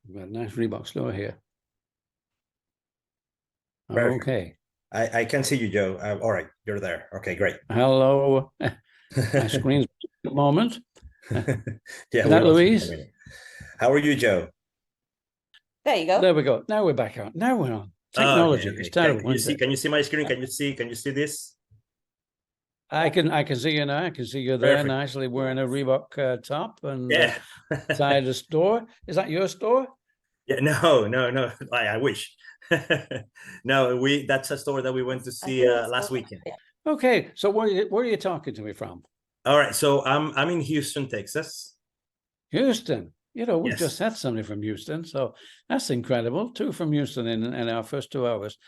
We've got a nice Reebok store here. Perfect. Okay. I can see you, Joe. All right, you're there. Okay, great. Hello. My screen's at the moment. Yeah, Is that Louise? How are you, Joe? There you go. There we go. Now we're back on. Now we're on. Technology. Okay. It's terrible. Can you see my screen? Can you see this? I can see you now. I can see you there. Perfect. Nicely wearing a Reebok top and Yeah. inside the store. Is that your store? Yeah, no. I wish. No, that's a store that we went to see last weekend. Okay, so where are you talking to me from? All right, so I'm in Houston, Texas. Houston. You know, we Yes. just had somebody from Houston, so that's incredible. 2 from Houston in our first 2 hours.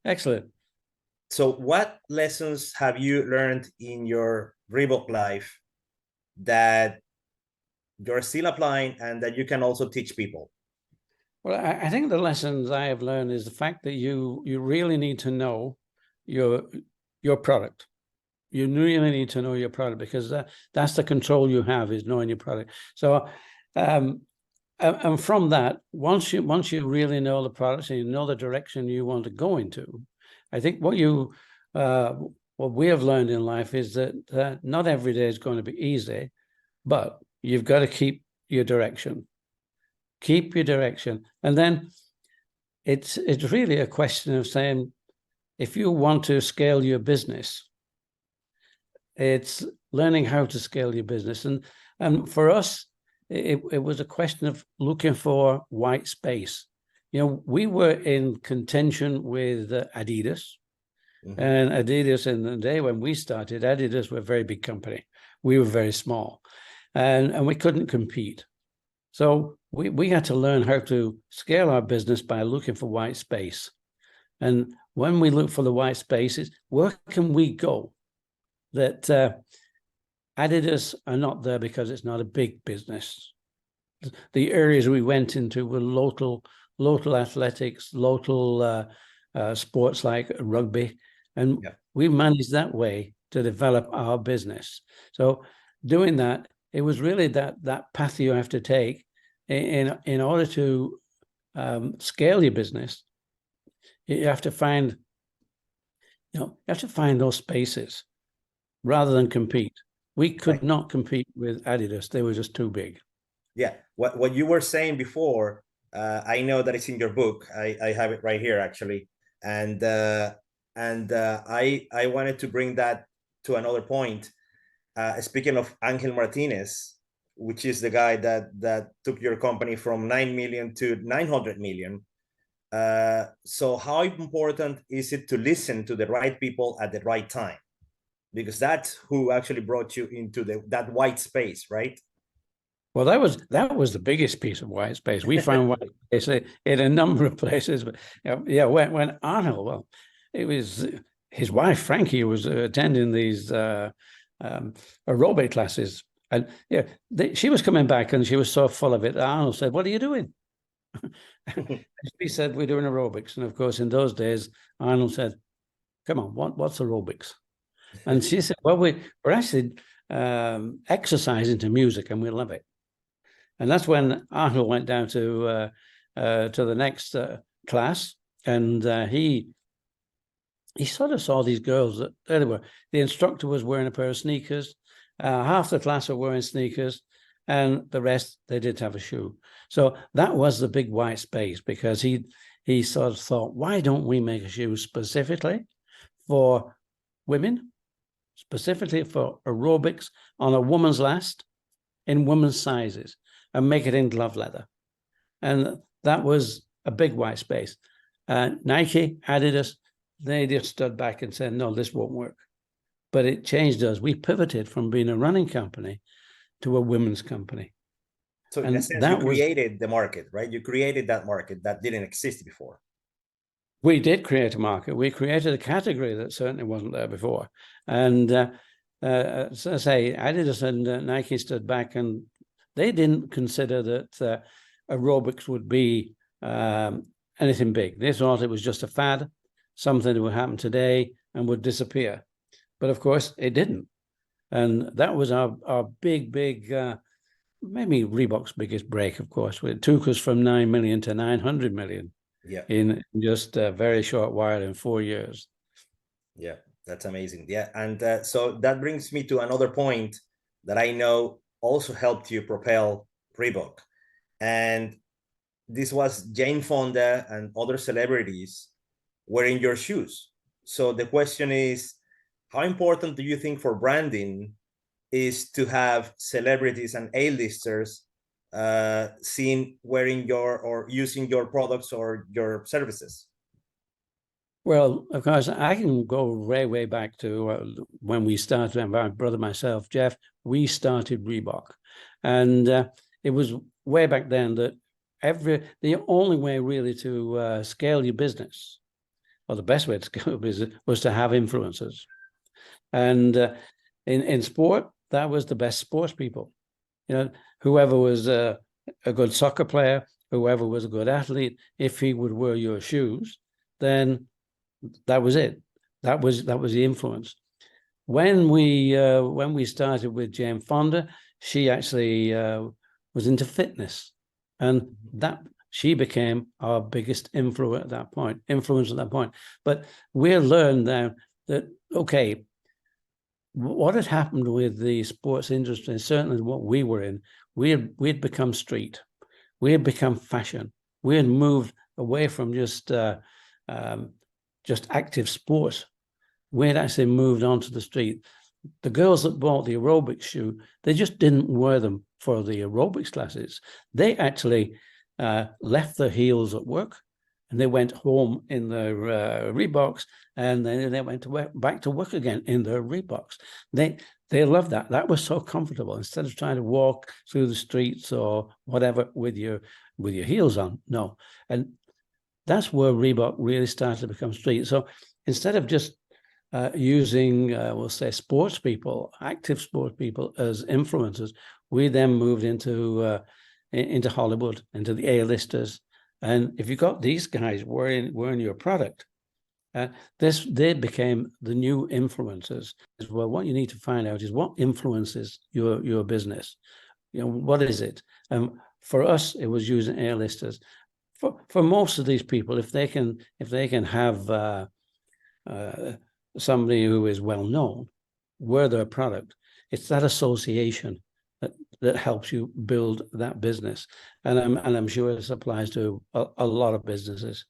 Excellent. So what lessons have you learned in your Reebok life that you're still applying and that you can also teach people? Well, I think the lessons I have learned is the fact that you really need to know your product. You really need to know your product, because that's the control you have, is knowing your product. So, and from that, once you really know the products and you know the direction you want to go into, I think what we have learned in life is that not every day is going to be easy, but you've got to keep your direction. Keep your direction. And then it's really a question of saying, if you want to scale your business, it's learning how to scale your business. And for us, it was a question of looking for white space. You know, we were in contention with Adidas. Mm-hmm. And Adidas, in the day when we started, Adidas were a very big company. We were very small, and we couldn't compete. So we had to learn how to scale our business by looking for white space. And when we look for the white spaces, where can we go? That Adidas are not there because it's not a big business. The areas we went into were local athletics, local sports like rugby, and we managed that way to develop our business. So doing that, it was really that path you have to take in order to scale your business. You have to find those spaces rather than compete. We could not compete with Adidas; they were just too big. Yeah, what you were saying before, I know that it's in your book. I have it right here actually, and I wanted to bring that to another point. Speaking of Angel Martinez, which is the guy that took your company from 9 million to 900 million. So how important is it to listen to the right people at the right time? Because that's who actually brought you into that white space, right? Well, that was the biggest piece of white space. We found white space in a number of places, but when Arnold, well, it was his wife Frankie was attending these aerobic classes, and she was coming back and she was so full of it. Arnold said, "What are you doing?" She said, "We're doing aerobics." And of course, in those days, Arnold said, "Come on, what's aerobics?" And she said, "Well, we're actually exercising to music, and we love it." And that's when Arnold went down to the next class, and he sort of saw these girls that the instructor was wearing a pair of sneakers, half the class were wearing sneakers, and the rest, they did have a shoe. So that was the big white space, because he sort of thought, why don't we make a shoe specifically for women, specifically for aerobics on a woman's last, in women's sizes, and make it in glove leather? And that was a big white space. Nike, Adidas, they just stood back and said, no, this won't work. But it changed us. We pivoted from being a running company to a women's company. So in a sense, you created the market, right? You created that market that didn't exist before. We did create a market. We created a category that certainly wasn't there before. And as I say, Adidas and Nike stood back, and they didn't consider that aerobics would be anything big. They thought it was just a fad, something that would happen today and would disappear. But of course, it didn't. And that was our big maybe Reebok's biggest break, of course. It took us from 9 million to 900 million in just a very short while, in 4 years. Yeah, that's amazing. Yeah, and so that brings me to another point that I know also helped you propel Reebok. And this was Jane Fonda and other celebrities wearing your shoes. So the question is, how important do you think for branding is to have celebrities and A-listers seen wearing your or using your products or your services? Well, of course, I can go way back to when we started. My brother, myself, Jeff, we started Reebok, and it was way back then that the only way really to scale your business, or the best way to scale your business, was to have influencers. And in sport, that was the best sports people. You know, whoever was a good soccer player, whoever was a good athlete, if he would wear your shoes, then that was it. That was the influence. When we started with Jane Fonda, she actually was into fitness, and that she became our biggest influence at that point. But we learned now that, okay, what had happened with the sports industry, certainly what we were in, we had become street, we had become fashion, we had moved away from just active sports. We had actually moved onto the street. The girls that bought the aerobics shoe, they just didn't wear them for the aerobics classes. They actually left their heels at work, and they went home in their Reeboks, and then they went back to work again in their Reeboks. They loved that. That was so comfortable. Instead of trying to walk through the streets or whatever with your heels on, no. And that's where Reebok really started to become street. So instead of just using, we'll say, sports people, active sports people as influencers, we then moved into Hollywood, into the A-listers. And if you got these guys wearing your product, they became the new influencers. Well, what you need to find out is what influences your business. You know, what is it? For us, it was using A-listers. For most of these people, if they can have somebody who is well known wear their product, it's that association that helps you build that business. And I'm sure this applies to a lot of businesses,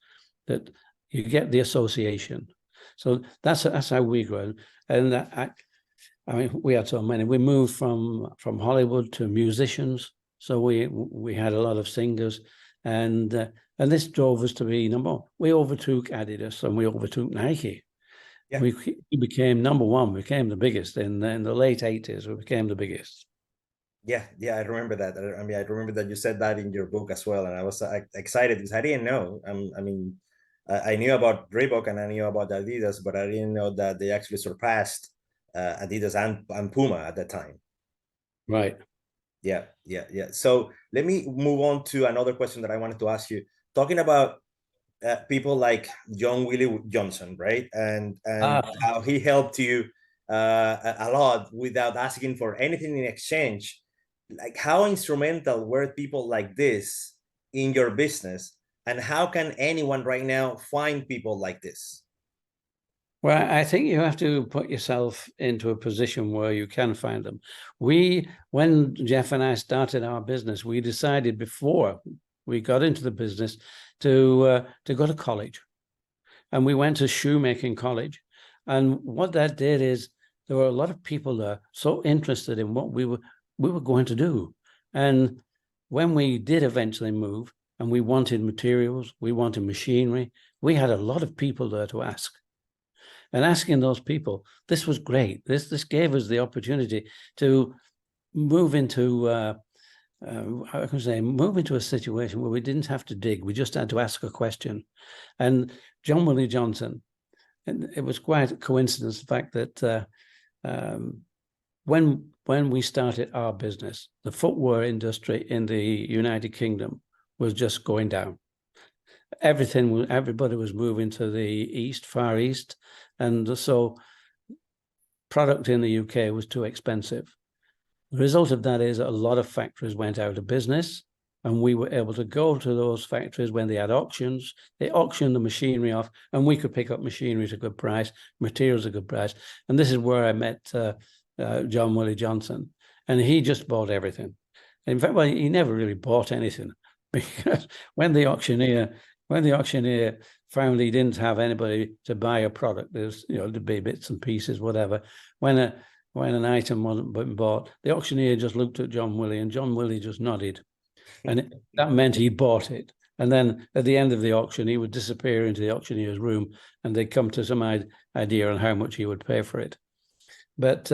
that you get the association. So that's how we grow. And I mean, we had so many. We moved from Hollywood to musicians, so we had a lot of singers, and this drove us to be number one. We overtook Adidas and we overtook Nike. Yeah. We became number one. We became the biggest in the late 80s. We became the biggest. Yeah, I remember that. I mean, I remember that you said that in your book as well, and I was excited because I didn't know. I mean, I knew about Reebok and I knew about Adidas, but I didn't know that they actually surpassed Adidas and Puma at that time. Right. Yeah. So let me move on to another question that I wanted to ask you. Talking about people like John Willie Johnson, right? And how he helped you a lot without asking for anything in exchange. Like, how instrumental were people like this in your business, and how can anyone right now find people like this? Well, I think you have to put yourself into a position where you can find them. When Jeff and I started our business, we decided before we got into the business to go to college, and we went to shoemaking college. And what that did is there were a lot of people there so interested in what we were going to do. And when we did eventually move, and we wanted materials, we wanted machinery, we had a lot of people there to ask. And asking those people, this was great. This gave us the opportunity to move into move into a situation where we didn't have to dig. We just had to ask a question. And John Willie Johnson, and it was quite a coincidence, the fact that when we started our business, the footwear industry in the United Kingdom was just going down. Everybody was moving to the Far East, and so product in the UK was too expensive. The result of that is a lot of factories went out of business, and we were able to go to those factories when they had auctions. They auctioned the machinery off, and we could pick up machinery at a good price, materials at a good price. And this is where I met John Willie Johnson, and he just bought everything. In fact, well, he never really bought anything, because when the auctioneer found he didn't have anybody to buy a product, there's, you know, the bits and pieces, whatever. When an item wasn't bought, the auctioneer just looked at John Willie, and John Willie just nodded. And that meant he bought it. And then at the end of the auction, he would disappear into the auctioneer's room, and they'd come to some idea on how much he would pay for it. But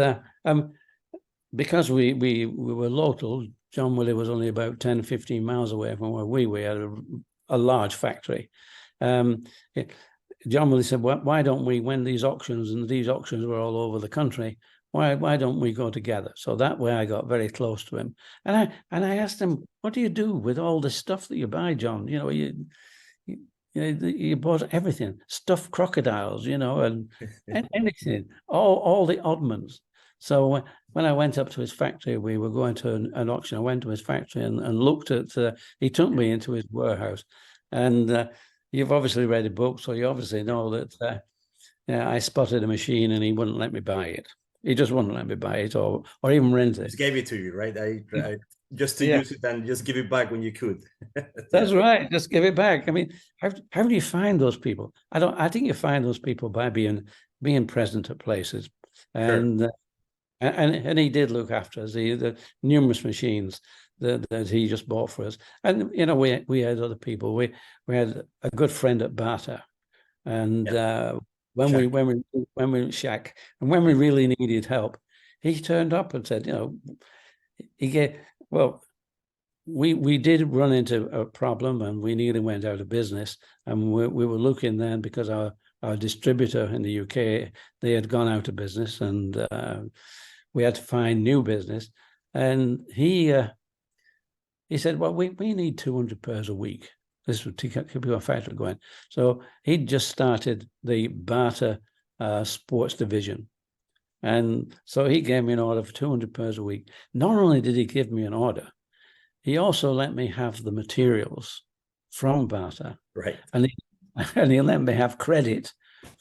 because we were local, John Willie was only about 10, 15 miles away from where we had a large factory. John Willie said, why don't we, when these auctions were all over the country, why don't we go together? So that way I got very close to him. And I asked him, what do you do with all the stuff that you buy, John? You know, you bought everything, stuffed crocodiles, you know, and anything, all the oddments. So when I went up to his factory, we were going to an auction. I went to his factory and looked at, he took me into his warehouse. And you've obviously read a book, so you obviously know that I spotted a machine and he wouldn't let me buy it. He just wouldn't let me buy it or even rent it. Just gave it to you, right? I just to use it and just give it back when you could. That's right. Just give it back. I mean, how do you find those people? I think you find those people by being present at places. And Sure. And he did look after us. The numerous machines that he just bought for us. And you know, we had other people. We had a good friend at Bata, and when we Shaq, and when we really needed help, he turned up and said, you know, we did run into a problem, and we nearly went out of business, and we were looking then because our distributor in the UK, they had gone out of business, and we had to find new business. And he said, well, we need 200 pairs a week. This would keep our factory going. So he'd just started the Bata sports division. And so he gave me an order for 200 pairs a week. Not only did he give me an order, he also let me have the materials from Bata. Right. And he let me have credit.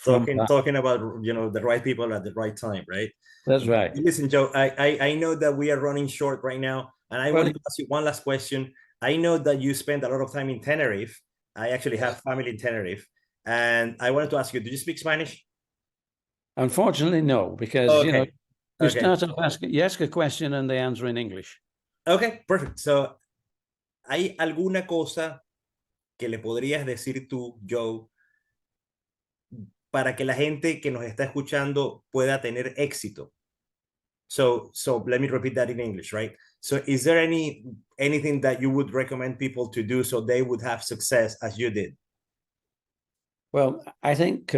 Talking about, you know, the right people at the right time, right? That's right. Listen, Joe, I know that we are running short right now, and I wanted to ask you one last question. I know that you spend a lot of time in Tenerife. I actually have family in Tenerife, and I wanted to ask you, do you speak Spanish? Unfortunately, no, because you know, you start off asking, you ask a question and they answer in English. Okay, perfect. So, ¿hay alguna cosa que le podrías decir tú, Joe, para que la gente que nos está escuchando pueda tener éxito? So let me repeat that in English, right? So is there anything that you would recommend people to do so they would have success as you did? Well, I think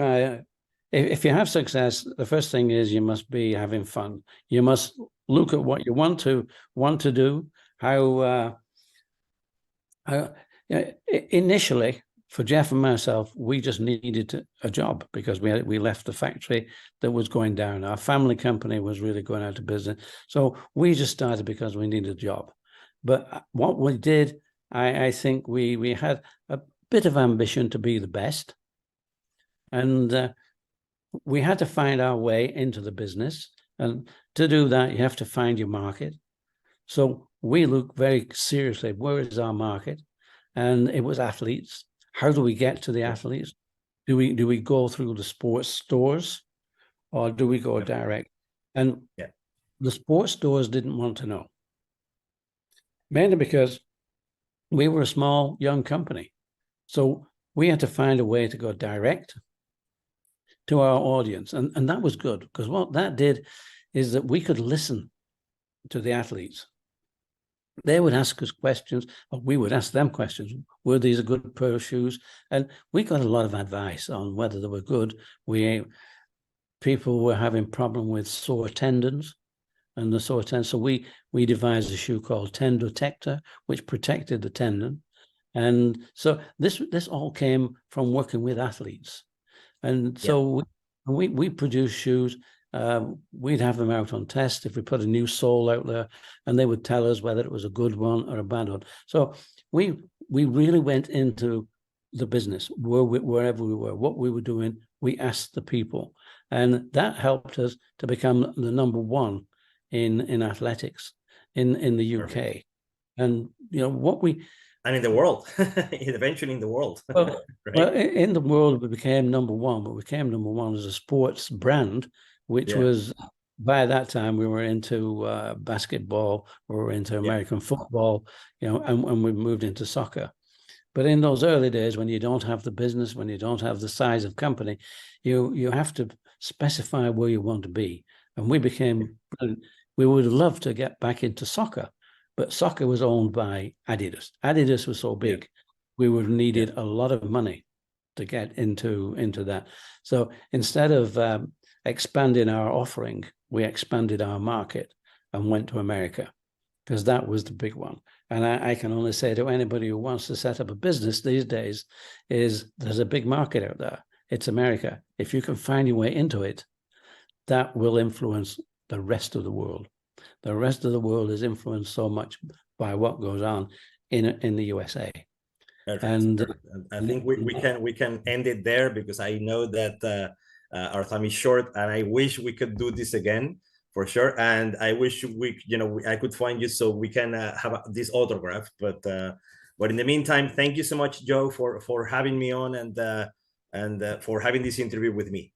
if you have success, the first thing is you must be having fun. You must look at what you want to do. How initially, for Jeff and myself, we just needed a job because we left the factory that was going down. Our family company was really going out of business. So we just started because we needed a job. But what we did, I think we had a bit of ambition to be the best. And we had to find our way into the business. And to do that, you have to find your market. So we looked very seriously, where is our market? And it was athletes. How do we get to the athletes? Do we go through the sports stores, or do we go direct? And the sports stores didn't want to know, mainly because we were a small, young company. So we had to find a way to go direct to our audience. And that was good, because what that did is that we could listen to the athletes. They would ask us questions, or we would ask them questions. Were these a good pair of shoes? And we got a lot of advice on whether they were good. People were having problem with sore tendons, and the sore tendon. So we devised a shoe called Tendotector, which protected the tendon. And so this all came from working with athletes. And so we produce shoes we'd have them out on test if we put a new sole out there, and they would tell us whether it was a good one or a bad one. So we really went into the business wherever we were, what we were doing. We asked the people, and that helped us to become the number one in athletics in the UK. Perfect. And and in the world, eventually in the world. Well, right? well, in the world, we became number one, but we became number one as a sports brand, which was, by that time, we were into basketball, we were into American football, and we moved into soccer. But in those early days, when you don't have the business, when you don't have the size of company, you have to specify where you want to be. And we would have loved to get back into soccer, but soccer was owned by Adidas. Adidas was so big, we would have needed a lot of money to get into that. So instead of expanding our offering, we expanded our market and went to America, because that was the big one. And I can only say to anybody who wants to set up a business these days is there's a big market out there. It's America. If you can find your way into it, that will influence the rest of the world. The rest of the world is influenced so much by what goes on in the USA. Perfect. And I think we can end it there, because I know that our time is short, and I wish we could do this again for sure. And I wish I could find you so we can have this autograph. But in the meantime, thank you so much, Joe, for having me on and for having this interview with me.